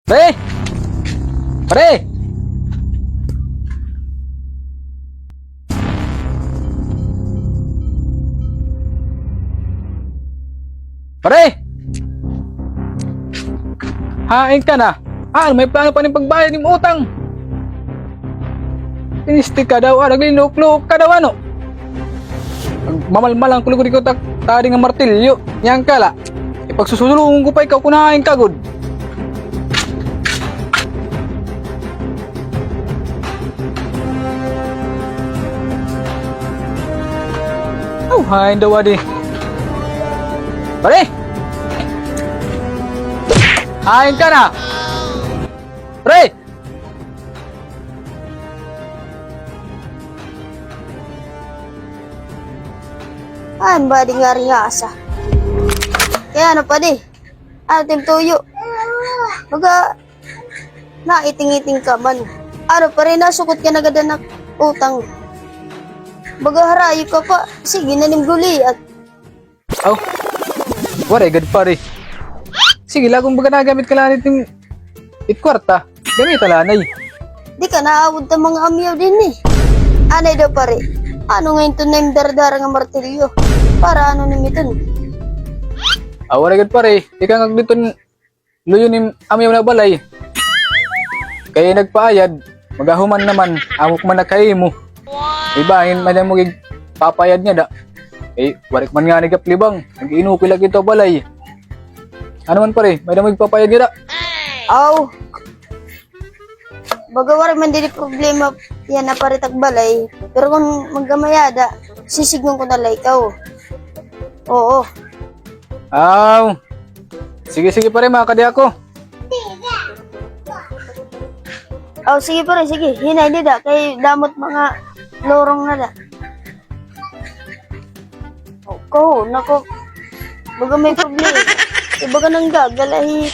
Pre! Pre! Pre! Hain ka na. May plano pa ng pagbayad ng utang. Tinistik ka daw, nagliluk-luk ka daw, ano? Mamalmalang kuliguri ko taring ng martilyo. Yan ka la. Ipagsusulungan ko pa ikaw kunain ka, good. Hain daw, adi. Pare! Hain ka na! Pre! Ba di nga rin asa. Kaya ano pa di? Atim tuyo. Baga, naiting-iting ka man. Ano pa rin, nasukot ka na gada na utang. Baga harayo ka pa. Sige, nanim guli at Waray, gad pare. Sige, lagong baga nagamit ka lang itong itkwarta. Gamit alanay. di ka naawad ng mga amyaw din eh. Anay daw pare. Ano ngayon to na yung daradara nga martilyo? Para ano nimiton? Waray, gad pare. Ika nga dito luyo ni amyaw na balay. Kaya nagpaayad. Magahuman naman. Amok man na kayo mo. Ibahin man mo papayad niya da. Warik man nga nagaplibang. Nag-inukil lang ito balay. Ano man pare, may damag papayad niya da. Baga warik man din problema yan na pare tagbalay. Pero kung maggamayada, sisignon ko na ikaw. Oo. Sige pare, makakadi ako. Sige pare, sige. Hinay di da. Kay damot mga lorong na da. Nako. Baga may problema. Baga nang gagalahi.